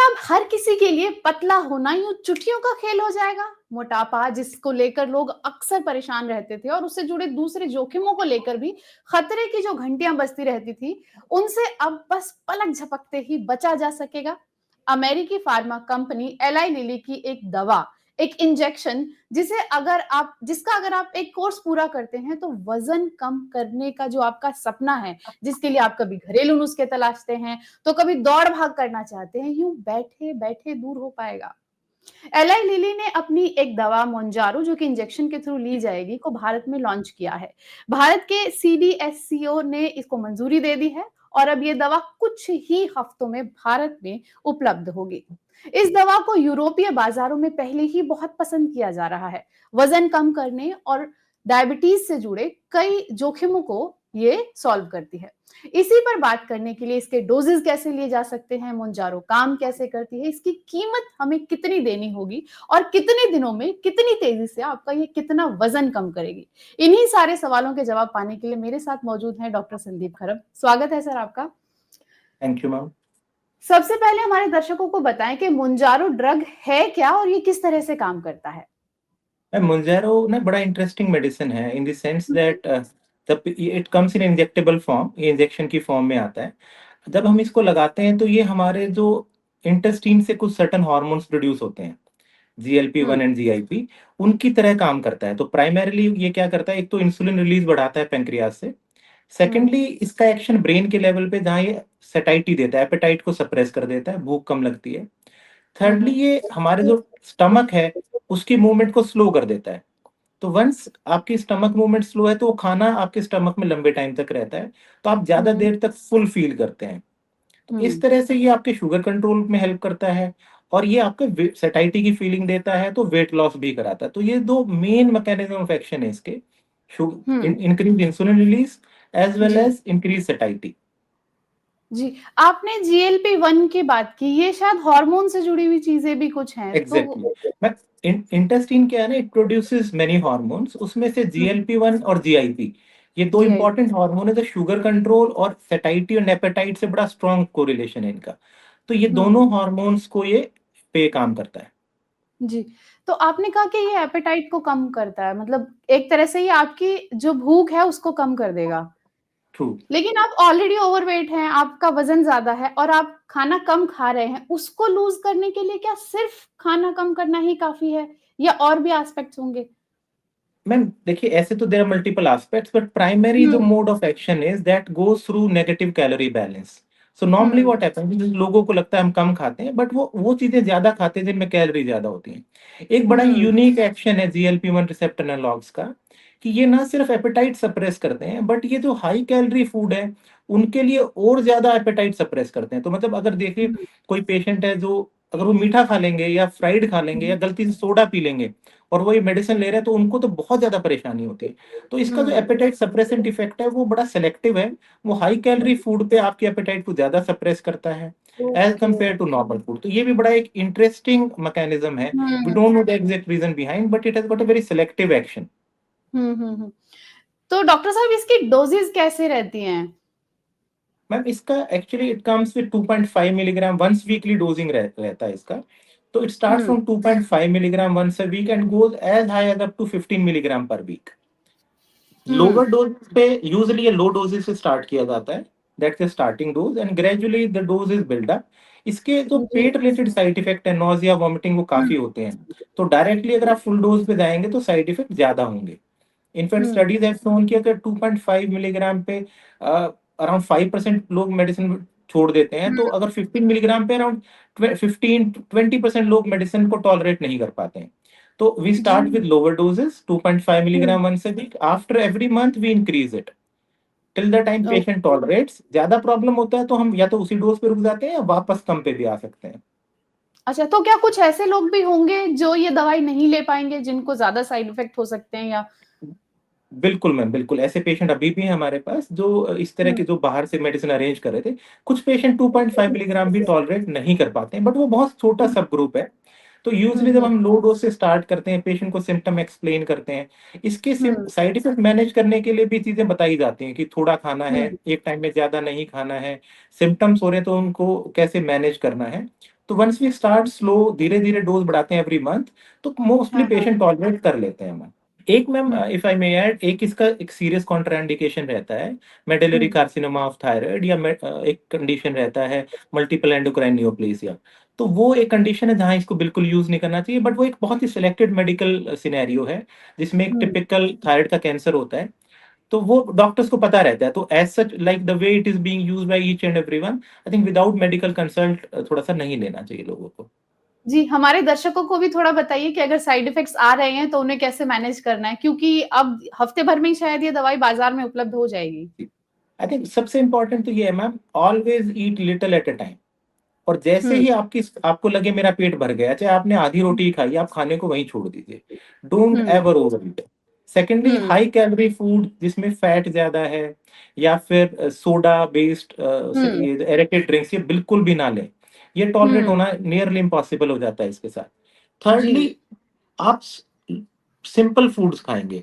अब हर किसी के लिए पतला होना यूं चुटकियों का खेल हो जाएगा? मोटापा जिसको लेकर लोग अक्सर परेशान रहते थे और उससे जुड़े दूसरे जोखिमों को लेकर भी खतरे की जो घंटियां बजती रहती थी, उनसे अब बस पलक झपकते ही बचा जा सकेगा। अमेरिकी फार्मा कंपनी एलाई लिली की एक दवा, एक इंजेक्शन जिसका अगर आप एक कोर्स पूरा करते हैं तो वजन कम करने का जो आपका सपना है, जिसके लिए आप कभी घरेलू नुस्खे तलाशते हैं, तो कभी दौड़ भाग करना चाहते हैं, यूं बैठे बैठे दूर हो पाएगा। एलाई लिली ने अपनी एक दवा मोन्जारो, जो कि इंजेक्शन के थ्रू ली जाएगी, को भारत में लॉन्च किया है। भारत के सीडीएससीओ ने इसको मंजूरी दे दी है और अब ये दवा कुछ ही हफ्तों में भारत में उपलब्ध होगी। इस दवा को यूरोपीय बाजारों में पहले ही बहुत पसंद किया जा रहा है। वजन कम करने और डायबिटीज से जुड़े कई जोखिमों को ये सॉल्व करती है। इसी पर बात करने के लिए इसके डोजेस कैसे लिए जा सकते हैं, मोन्जारो काम कैसे करती है, इसकी कीमत हमें कितनी देनी होगी और कितने दिनों में कितनी तेजी से आपका ये कितना वजन कम करेगी, इन्हीं सारे सवालों के जवाब पाने के लिए मेरे साथ मौजूद हैं डॉक्टर संदीप खरब। स्वागत है सर आपका। Thank you ma'am. सबसे पहले हमारे दर्शकों को बताएं कि मोन्जारो ड्रग है क्या और ये किस तरह से काम करता है। मोन्जारो ना बड़ा इंटरेस्टिंग मेडिसिन है इन द सेंस दैट जब it comes in injectable form, ये इंजेक्शन की फॉर्म में आता है। जब हम इसको लगाते हैं तो ये हमारे जो इंटेस्टीन से कुछ सर्टन हार्मोन्स प्रोड्यूस होते हैं, GLP-1 एंड GIP, उनकी तरह काम करता है। तो प्राइमरीली ये क्या करता है, एक तो इंसुलिन रिलीज बढ़ाता है पेंक्रियाज से। सेकेंडली इसका एक्शन ब्रेन के लेवल पे, जहाँ ये सेटाइटी देता है, एपेटाइट को सप्रेस कर देता है, भूख कम लगती है। थर्डली ये हमारे जो स्टमक है उसकी मूवमेंट को स्लो कर देता है। तो वंस आपकी स्टमक मूवमेंट स्लो है तो वो खाना आपके स्टमक में लंबे टाइम तक रहता है, तो आप ज्यादा देर तक फुल फील करते हैं। तो इस तरह से ये आपके शुगर कंट्रोल में हेल्प करता है और ये आपके सेटाइटी की फीलिंग देता है, तो वेट लॉस भी कराता है। तो ये दो मेन मैकेनिज्म ऑफ एक्शन है इसके, increase insulin release as well as increase satiety. जी, आपने GLP-1 की बात की, ये शायद हार्मोन से जुड़ी हुई चीजें भी कुछ हैं। एग्जैक्टली। मैं इंटेस्टाइन क्या है ना, इट प्रोड्यूसेस मेनी हार्मोन्स, उसमें से GLP-1 और GIP, ये दो जी इंपॉर्टेंट हार्मोन है। जो शुगर कंट्रोल और सेटाइटी और एपेटाइट से बड़ा स्ट्रॉन्ग कोरिलेशन है इनका। तो ये दोनों हार्मोन्स को ये पे काम करता है। जी, तो आपने कहा कि ये एपेटाइट को कम करता है, मतलब एक तरह से ये आपकी जो भूख है उसको कम कर देगा। ट्रू। लेकिन आप ऑलरेडी ओवरवेट हैं, आपका वजन ज्यादा है और आप खाना कम खा रहे हैं, उसको लूज करने के लिए क्या सिर्फ खाना कम करना ही काफी है या और भी एस्पेक्ट्स होंगे? मैम देखिए, ऐसे तो there are multiple aspects, but primary जो mode of action is that goes through negative calorie balance. So normally what happens, लोगों को लगता है हम कम खाते हैं, बट वो चीजें ज्यादा खाते हैं जिनमें कैलोरी ज्यादा होती हैं। एक बड़ा यूनिक एक्शन है GLP-1 रिसेप्टर एनालॉग्स का, कि ये ना सिर्फ एपेटाइट सप्रेस करते हैं, बट ये जो हाई कैलोरी फूड है उनके लिए और ज्यादा एपेटाइट सप्रेस करते हैं। तो मतलब अगर देखिए, कोई पेशेंट है जो अगर वो मीठा खा लेंगे या फ्राइड खा लेंगे या गलती से सोडा पी लेंगे और वो ये मेडिसिन ले रहे हैं, तो उनको तो बहुत ज्यादा परेशानी होती है। तो इसका जो एपेटाइट सप्रेसेंट इफेक्ट है वो बड़ा सेलेक्टिव है। वो हाई कैलोरी फूड पे आपकी एपेटाइट को ज्यादा सप्रेस करता है as compare to normal food. तो ये भी बड़ा एक इंटरेस्टिंग मैकेनिज्म है। We don't know the exact reason behind, but it has got a very selective action. तो डॉक्टर साहब इसकी डोजेस कैसे रहती हैं? मैम इसका actually it comes with 2.5 milligram once weekly dosing रहता है इसका। तो it start from 2.5 milligram once a week and goes as high as up to 15 milligram per week. Lower dose पे यूजुअली ये लो डोजेस से start किया जाता है, that's the starting dose, and gradually the dose is build up. इसके जो पेट related side effect है, नोजिया, वॉमिटिंग, वो काफी होते हैं। तो डायरेक्टली अगर आप फुल डोज पे जाएंगे तो साइड इफेक्ट ज्यादा होंगे। इनफैक्ट स्टडीज हैव शोन कि अगर 2.5 मिलीग्राम पे अराउंड 5% लोग मेडिसिन छोड़ देते हैं, तो अगर 15 मिलीग्राम पे अराउंड 15-20% लोग मेडिसिन को टॉलरेट नहीं कर पाते हैं। तो we start with lower doses, 2.5 milligram once a week. After every month we increase it till the time patient tolerates. ज्यादा प्रॉब्लम होता है तो हम या तो उसी डोज पे रुक जाते हैं या वापस कम पे भी आ सकते हैं। अच्छा, तो क्या कुछ ऐसे लोग भी होंगे जो ये दवाई नहीं ले पाएंगे, जिनको ज्यादा साइड इफेक्ट हो सकते हैं या? बिल्कुल मैम, बिल्कुल ऐसे पेशेंट अभी भी हैं हमारे पास जो इस तरह के, जो बाहर से मेडिसिन अरेंज कर रहे थे। कुछ पेशेंट 2.5 मिलीग्राम भी टॉलरेट नहीं कर पाते हैं, बट वो बहुत छोटा सब ग्रुप है। तो यूजुअली जब हम लो डोज से स्टार्ट करते हैं, पेशेंट को सिम्टम एक्सप्लेन करते हैं, इसके साइड इफेक्ट मैनेज करने के लिए भी चीजें बताई जाती हैं कि थोड़ा खाना है, एक टाइम में ज्यादा नहीं खाना है, सिम्टम्स हो रहे हैं तो उनको कैसे मैनेज करना है। तो वंस वी स्टार्ट स्लो, धीरे धीरे डोज बढ़ाते हैं एवरी मंथ, तो मोस्टली पेशेंट टॉलरेट कर लेते हैं मैम। एक ma'am, if I may add, एक इसका एक सीरियस कॉन्ट्राइंडिकेशन रहता है, मेडुलरी कार्सिनोमा ऑफ थायराइड, या एक कंडीशन रहता है मल्टीपल एंडोक्राइन नियोप्लेसिया। तो वो एक कंडीशन है जहां इसको बिल्कुल यूज नहीं करना चाहिए, बट वो एक बहुत ही सिलेक्टेड मेडिकल सिनेरियो है जिसमें एक टिपिकल थायराइड का कैंसर होता है, तो वो डॉक्टर्स को पता रहता है। तो as such, like the way it is being used by each and everyone, I think without medical consult थोड़ा सा नहीं लेना चाहिए लोगों को। जी, हमारे दर्शकों को भी थोड़ा बताइए कि अगर साइड इफेक्ट्स आ रहे हैं तो उन्हें कैसे मैनेज करना है? क्योंकि अब हफ्ते भर में ही शायद ये दवाई बाज़ार में उपलब्ध हो जाएगी। आई थिंक सबसे इंपॉर्टेंट तो ये है ma'am, always eat little at a time. और जैसे हुँ, ही आपको लगे मेरा पेट भर गया, चाहे आपने आधी रोटी ही खाई, आप खाने को वहीं छोड़ दीजिए। Don't hmm, ever over eat. Secondly, hmm, high calorie food जिसमें फैट ज्यादा है, या फिर सोडा बेस्ड हुँ, ये एरेटेड ड्रिंक्स, ये बिल्कुल भी ना लें। ये टॉलरेट हुँ, होना नियरली इम्पॉसिबल हो जाता है इसके साथ। जी, थर्डली, आप सिंपल फूड्स खाएंगे,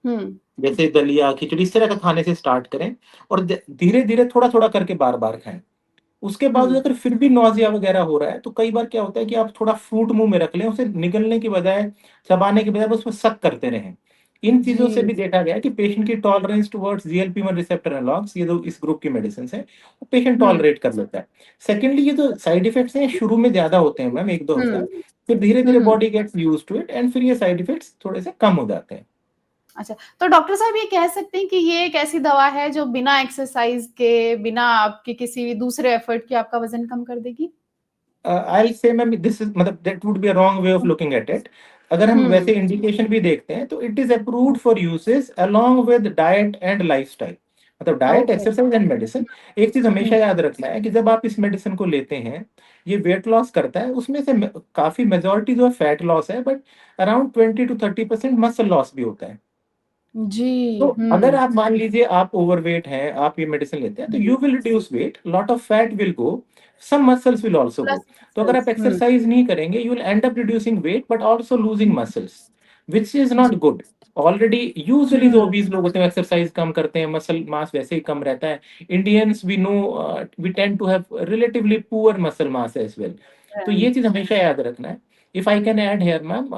हुँ, जैसे दलिया खिचड़ी, इस तरह का खाने से स्टार्ट करें, और धीरे धीरे थोड़ा थोड़ा करके बार बार खाएं। उसके बाद हुँ, अगर फिर भी नौजिया वगैरह हो रहा है, तो कई बार क्या होता है कि आप थोड़ा फ्रूट मुंह में रख लें, उसे निगलने की बजाय, चबाने की बजाय बस उसमें सक करते रहें। इन चीजों से जी, भी देखा गया है कि पेशेंट की टॉलरेंस टुवर्ड्स जीएलपी-1 रिसेप्टर एनालॉग्स, ये जो इस ग्रुप की मेडिसिन है, वो पेशेंट हुँ, टॉलरेट कर लेता है। सेकेंडली, ये जो साइड इफेक्ट्स हैं शुरू में ज्यादा होते हैं मैम, 1-2 हफ्ता, हुँ, फिर धीरे हुँ, धीरे हुँ। Body gets use to it, and फिर ये साइड इफेक्ट्स थोड़े से कम हो जाते हैं। अच्छा, तो डॉक्टर साहब ये कह सकते हैं कि ये एक ऐसी दवा है जो बिना एक्सरसाइज़ के, बिना आपके किसी भी दूसरे एफर्ट के आपका वज़न कम कर देगी? I say ma'am, this is मतलब that would be a wrong way of looking at it. अगर हम हुँ, वैसे इंडिकेशन भी देखते हैं तो it is approved for uses along with diet and lifestyle, मतलब diet, okay, exercise and medicine. एक चीज हुँ, हमेशा याद रखना है कि जब आप इस मेडिसिन को लेते हैं, ये वेट लॉस करता है, उसमें से काफी मेजोरिटी जो है फैट लॉस है, but around 20 to 30% muscle loss भी होता है। तो जी, अगर हुँ, आप मान लीजिए आप ओवरवेट हैं, आप ये मेडिसिन लेते हैं, तो um, you will reduce weight, lot of fat will go, some muscles will also plus go. तो अगर आप मसल्स, हुँ, एक्सरसाइज नहीं करेंगे, you will end up reducing weight but also losing muscles, which is जी, not good. Already usually जो हुँ, obese लोग होते हैं एक्सरसाइज कम करते हैं, मसल मास वैसे ही कम रहता है। Indians we know, we tend to have relatively poor muscle mass as well. तो ये चीज हमेशा याद रखना है। If I can add here ma'am,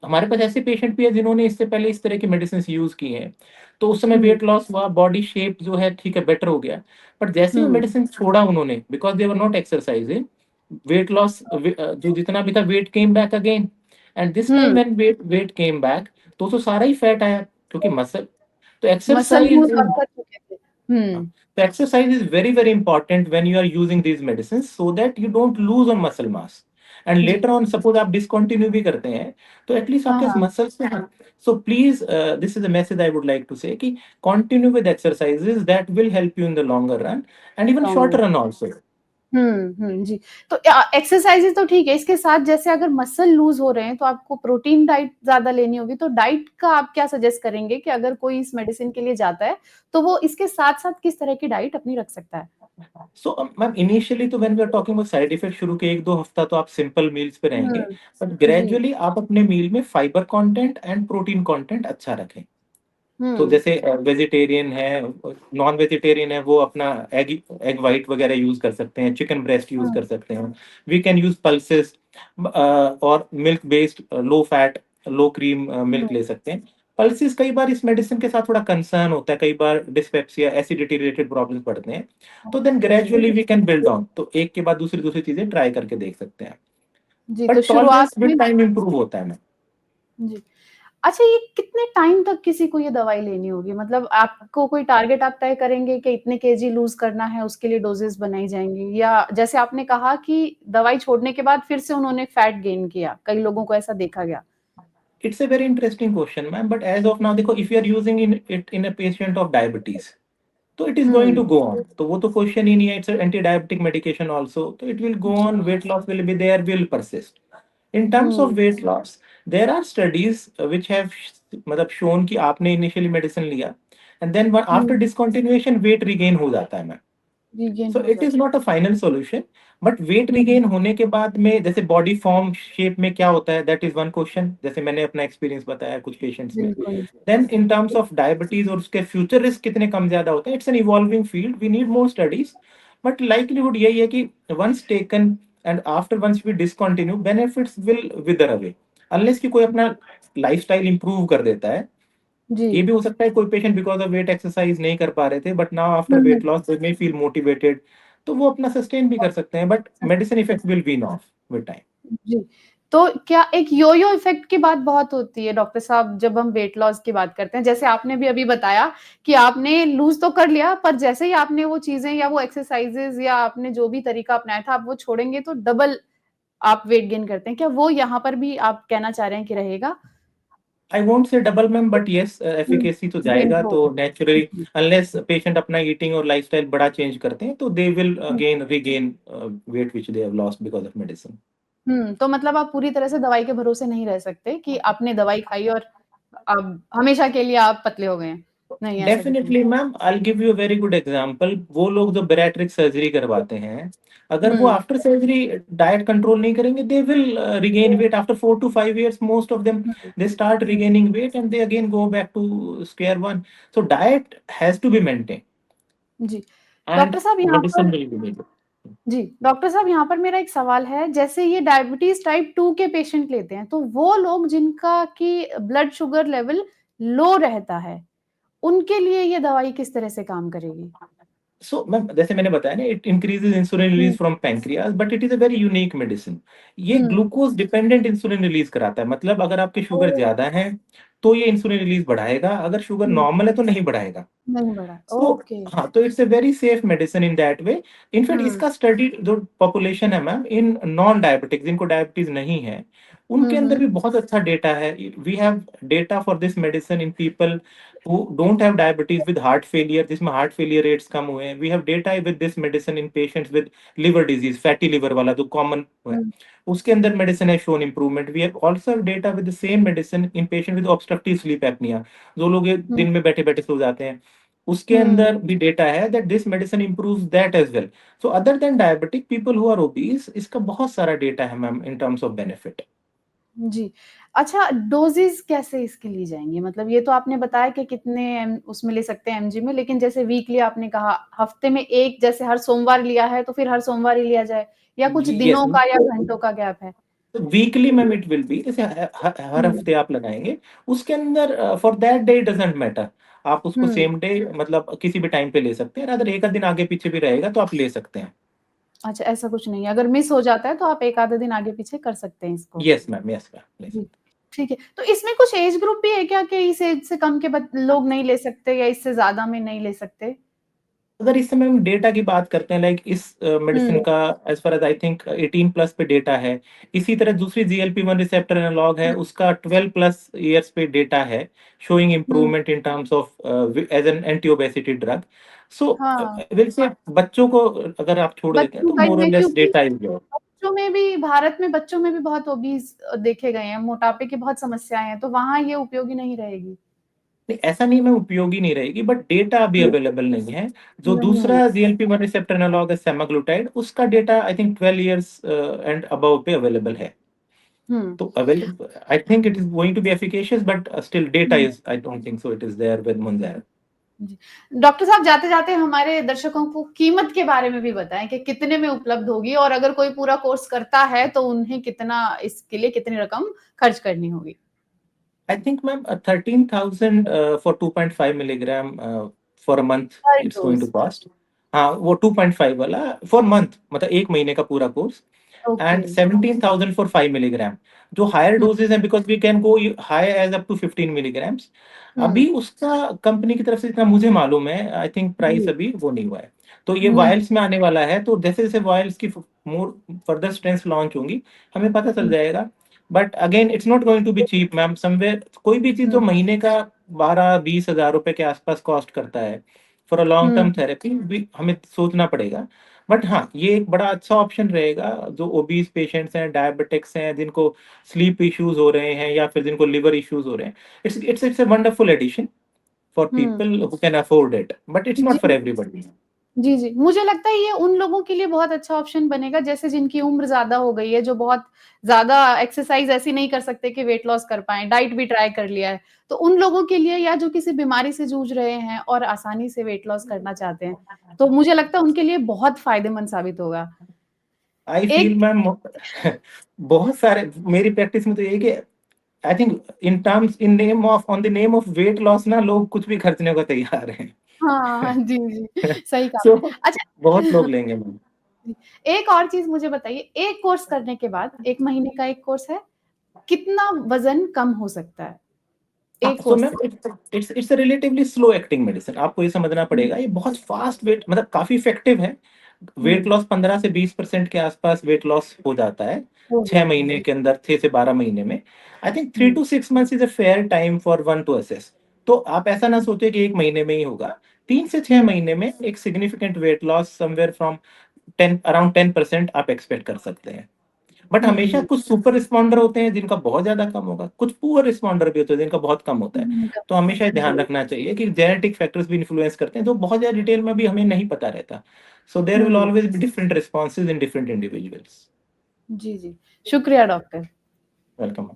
हमारे पास ऐसे पेशेंट भी है जिन्होंने इससे पहले इस तरह की मेडिसिन यूज की हैं, तो उस समय हुँ, वेट लॉस हुआ, बॉडी शेप जो है ठीक है बेटर हो गया, बट जैसे वो हुँ, मेडिसिन छोड़ा उन्होंने, because they were not exercising, weight loss जो जितना भी था, weight came back again. And this time um, when weight came back, तो सारा ही फैट आया, क्योंकि मसल, तो मसल एक्सरसाइज लूज़ इज, आप कर चुके थे। हुँ, तो exercise is very very important when you are using these medicines, so that you don't lose on muscle mass, and ji, later on suppose आप discontinue भी करते हैं, तो at least हाँ, आपके हाँ, मसल्स में, हाँ। So please, this is a message I would like to say कि continue with exercises that will help you in the longer run, and even long shorter run also. हुँ, हुँ, जी। तो exercises तो ठीक है, इसके साथ जैसे अगर मसल लूज़ हो रहे हैं, तो आपको प्रोटीन डाइट ज़्यादा लेनी होगी, तो डाइट का आप क्या सजेस्ट करेंगे कि अगर कोई इस मेडिसिन के लिए जाता है, तो वो इसके साथ-साथ किस तरह की डाइट अपनी रख सकता है? सो मैम, इनिशियली तो when we are talking about side effect, शुरू के 1-2 हफ्ता तो आप सिंपल मील्स पे रहेंगे, हुँ, बट जी, ग्रेजुअली आप अपने मील में fibre content and protein content अच्छा रखें। तो हुँ, जैसे वेजिटेरियन है, नॉन वेजिटेरियन है, वो अपना एग एग वाइट वगैरह यूज कर सकते हैं, चिकन ब्रेस्ट यूज हुँ, कर सकते हैं। वी कैन यूज पल्सेस, और milk based low fat low cream um, milk ले सकते हैं। पल्सेस कई बार इस मेडिसिन के साथ थोड़ा कंसर्न होता है, कई बार डिस्पेप्सिया एसिडिटी रिलेटेड प्रॉब्लम्स पड़ते हैं, तो then okay, gradually we can build on, तो एक के बाद दूसरी दूसरी चीजें ट्राई करके देख सकते हैं। जी, तो बट शुरुआत टॉलरेंस विद में टाइम इंप्रूव होता है। जी। अच्छा, ये कितने टाइम तक किसी को ये दवाई लेनी होगी? मतलब आपको कोई टारगेट आप तय करेंगे कि इतने केजी लूज़ करना है, उसके लिए डोज़ेज़ बनाई जाएँगी? या जैसे आपने कहा कि दवाई छोड़ने के बाद फिर से उन्होंने फैट गेन किया, कई लोगों को ऐसा देखा गया। It's a very interesting question, ma'am. But as of now, देखो, if you are using it in a patient of diabetes, तो it is going hmm, to go on. तो वो तो क्वेश्चन ही नहीं है. It's an anti-diabetic medication also. तो it will go ji, on. Weight loss will be there. Will persist. In terms of hmm, weight loss, there are studies which have मतलब shown कि आपने initially medicine लिया, and then after hmm, discontinuation weight regain हो जाता है, ma'am. Regain so हो it is जाता not a final solution, but weight है। रिगेन होने के बाद में जैसे बॉडी फॉर्म शेप में क्या होता है, दैट इज वन क्वेश्चन, जैसे मैंने अपना एक्सपीरियंस बताया कुछ पेशेंट्स में। बिल्कुल। Then in terms of diabetes और उसके फ्यूचर रिस्क कितने कम ज्यादा होते हैं, it's an evolving field, we need more studies. But likelihood यही है कि once taken and after once we discontinue, benefits will wither away, unless कि कोई अपना लाइफस्टाइल इंप्रूव कर देता है। जी। ये भी हो सकता है कोई patient because of weight exercise नहीं कर पा रहे थे, but now after um, um. Weight loss they may feel motivated, तो वो अपना सस्टेन भी कर सकते हैं, but medicine effect will wean off with time. जी। तो क्या एक यो-यो इफ़ेक्ट की बात बहुत होती है डॉक्टर साहब जब हम वेट लॉस की बात करते हैं। जैसे आपने भी अभी बताया कि आपने लूज़ तो कर लिया पर जैसे ही आपने वो चीज़ें या वो एक्सरसाइज़ेज़ या आपने जो भी तरीका अपनाया था आप वो छोड़ेंगे तो डबल आप वेट गेन करते हैं। क्या वो यहाँ पर भी आप कहना चाह रहे हैं कि रहेगा? I won't say double ma'am, but yes um, efficacy तो गेन जाएगा, तो होगा। नेचुरली जी। अनलेस पेशेंट अपना ईटिंग और लाइफस्टाइल बड़ा चेंज करते हैं, तो they will um, again regain weight which they have lost because of medicine. हुँ, तो मतलब आप पूरी तरह से दवाई के भरोसे नहीं रह सकते कि आपने दवाई खाई और अब हमेशा के लिए आप पतले हो गए हैं। नहीं, ऐसा कुछ नहीं। Definitely ma'am, I will give you a very good example. वो लोग जो बैरिएट्रिक सर्जरी करवाते हैं, अगर वो um, after surgery diet control नहीं करेंगे, they will regain weight after 4 to 5 years, most of them um, they start regaining weight and they again go back to square one. So diet has to be maintained जी। and doctor साहब यहाँ medicine पर will be needed. जी, doctor साहब यहाँ पर मेरा एक सवाल है, जैसे ये डायबिटीज़ टाइप 2 के पेशेंट लेते हैं, तो वो लोग जिनका कि ब्लड शुगर लेवल लो रहता है, उनके लिए ये दवाई किस तरह से काम करेगी? सो मैम, जैसे मैंने बताया ना, it increases insulin hmm, release from pancreas, but it is a very unique medicine. ये हुँ, ग्लूकोज डिपेंडेंट इंसुलिन रिलीज कराता है, मतलब अगर आपके शुगर ओह! ज्यादा है तो ये इंसुलिन रिलीज बढ़ाएगा, अगर शुगर हुँ, नॉर्मल है तो नहीं बढ़ाएगा। नहीं बढ़ा, सो ओके। हाँ, तो it's a very safe medicine in that way. In fact हुँ, इसका स्टडी जो पॉपुलेशन है मैम, इन नॉन डायबिटिक जिनको डायबिटीज नहीं है, हुँ, उनके अंदर हुँ, भी बहुत अच्छा डेटा है। We have data for this medicine in people who don't have diabetes with heart failure, जिसमें हार्ट फेलियर रेट्स कम हुए हैं। We have data with this medicine in patients with liver disease, fatty liver वाला जो common है, हुँ, उसके अंदर मेडिसिन है shown improvement. We have also data with the same medicine in patient with obstructive sleep apnea, जो लोग ये हुँ, दिन में बैठे बैठे सो जाते हैं, उसके हुँ। अंदर भी डेटा है that this medicine improves that as well. So other than diabetic people who are obese, इसका बहुत सारा डेटा है ma'am in terms of benefit. जी। अच्छा डोज़ेज़ कैसे इसकी ली जाएँगी? मतलब ये तो आपने बताया कि कितने उसमें ले सकते हैं एमजी में, लेकिन जैसे वीकली आपने कहा, हफ्ते में 1 जैसे हर सोमवार लिया है, तो फिर हर सोमवार ही लिया जाए या कुछ यस दिनों का या घंटों का गैप है? Weekly ma'am, it will be जैसे हर हुँ, हफ्ते आप लगाएंगे, उसके अंदर for that day doesn't matter, आप उसको हुँ। सेम डे मतलब किसी भी टाइम पे ले सकते हैं, अगर एक आध दिन आगे पीछे भी रहेगा तो आप ले सकते हैं। अच्छा ऐसा कुछ नहीं है, अगर मिस हो जाता है तो आप 1 आधे दिन आगे-पीछे कर सकते हैं इसको? यस मैम ले जी, सकते ठीक है। तो इसमें कुछ एज ग्रुप भी है क्या कि इस एज से कम के लोग नहीं ले सकते या इससे ज़्यादा में नहीं ले सकते? हैं। अगर इस समय हम डेटा की बात करते हैं, लाइक इस मेडिसिन हुँ, का as far as I think 18+ पे डेटा है। इसी तरह दूसरी GLP-1 रिसेप्टर एनालॉग है, हुँ, उसका 12+ ईयर्स पे डेटा है, showing um. Improvement in terms of as an anti obesity drug. So हाँ। विल से बच्चों को अगर आप छोड़ देते हैं बच्चों तो का ही मोर और है लेस क्योंकि डेटा इज देयर। बच्चों में भी भारत में बच्चों में भी बहुत ओबीज़ देखे गए हैं, मोटापे की बहुत समस्याएँ हैं, तो वहाँ ये उपयोगी नहीं रहेगी। नहीं, ऐसा नहीं मैं उपयोगी नहीं रहेगी, बट डेटा अभी हुँ, अवेलेबल नहीं है। जो नहीं है। दूसरा GLP-1 रिसेप्टर एनालॉग है सेमाग्लुटाइड, उसका डेटा I think 12 years and above पे अवेलेबल है। हुँ, तो available I think it is going to be efficacious, but still data um, is I don't think so it is there with Mounjaro. जी। Doctor साहब जाते-जाते हमारे दर्शकों को कीमत के बारे में भी बताएँ कि कितने में उपलब्ध होगी और अगर कोई पूरा कोर्स करता है तो उन्हें कितना इसके लिए कितनी रकम खर्च करनी होगी? I think ma'am 13,000 for 2.5 milligram for a month पर it's going to dose, cost. हाँ, वो 2.5 वाला फॉर मंथ, मतलब एक महीने का पूरा course. Okay. And 17,000 for 5 milligram. जो हायर हुँ, डोजेज हैं, because we can go high as up to 15 milligrams. हुँ, अभी उसका कंपनी की तरफ से जितना मुझे मालूम है, आई थिंक प्राइस जी, अभी वो नहीं हुआ है। तो ये हुँ, वायल्स में आने वाला है, तो जैसे जैसे वायल्स की मोर फर्दर स्ट्रेंथ लॉन्च होंगी, हमें पता चल हुँ, जाएगा। But again it's not going to be cheap ma'am, somewhere कोई भी चीज जो हुँ, महीने का 12-20 हज़ार रुपए के आसपास कॉस्ट करता है, for a long hmm, term therapy भी हमें सोचना पड़ेगा। बट हाँ, ये एक बड़ा अच्छा ऑप्शन रहेगा जो ओबीज पेशेंट्स हैं, डायबिटिक्स हैं, जिनको स्लीप इश्यूज हो रहे हैं या फिर जिनको लिवर इश्यूज हो रहे हैं। It's a wonderful addition for um. People who can afford it, but it's जी। Not for everybody. जी, जी। मुझे लगता है ये उन लोगों के लिए बहुत अच्छा ऑप्शन बनेगा जैसे जिनकी उम्र ज़्यादा हो गई है, जो बहुत ज़्यादा एक्सरसाइज़ ऐसी नहीं कर सकते कि वेट लॉस कर पाएँ, डाइट भी ट्राई कर लिया है। तो उन लोगों के लिए या जो किसी बीमारी से जूझ रहे हैं और आसानी से वेट लॉस करना चाहते हैं, तो मुझे लगता है उनके लिए बहुत फ़ायदेमंद साबित होगा। आई फील एक मैम बहुत सारे मेरी प्रैक्टिस में तो यही कि I think in name of on the name of weight loss ना लोग कुछ भी खर्चने को तैयार हैं। हाँ, जी, जी, सही कहा सो आपने। अच्छा बहुत लोग लेंगे मैम। जी, एक और चीज़ मुझे बताइए, एक कोर्स करने के बाद 1 महीने का एक कोर्स है, कितना वज़न कम हो सकता है, हाँ, एक सो कोर्स मैम से? It's a relatively slow acting medicine. आपको ये समझना हुँ, पड़ेगा, ये बहुत फास्ट वेट मतलब काफ़ी इफेक्टिव है। वेट हुँ, लॉस 15 से 20% के आसपास वेट लॉस हो जाता है, हो 6 जाता महीने है। के अंदर, 6 से 12 महीने में। I think 3 um, to 6 months is a fair time for one to assess. तो आप ऐसा ना सोचिए कि 1 महीने में ही होगा। 3 से 6 हुँ, महीने में एक significant weight loss somewhere from 10 around 10% आप एक्सपेक्ट कर सकते हैं। बट हमेशा हुँ, कुछ सुपर रिस्पॉन्डर होते हैं जिनका बहुत ज़्यादा कम होगा, कुछ पुअर रिस्पॉन्डर भी होते हैं जिनका बहुत कम होता है। हुँ, तो हमेशा ये ध्यान रखना चाहिए कि जेनेटिक फैक्टर्स भी इन्फ्लुएंस करते हैं, जो बहुत ज़्यादा डिटेल में भी हमें नहीं पता रहता। So there will um, always be different responses in different individuals. जी, जी। शुक्रिया डॉक्टर। वेलकम।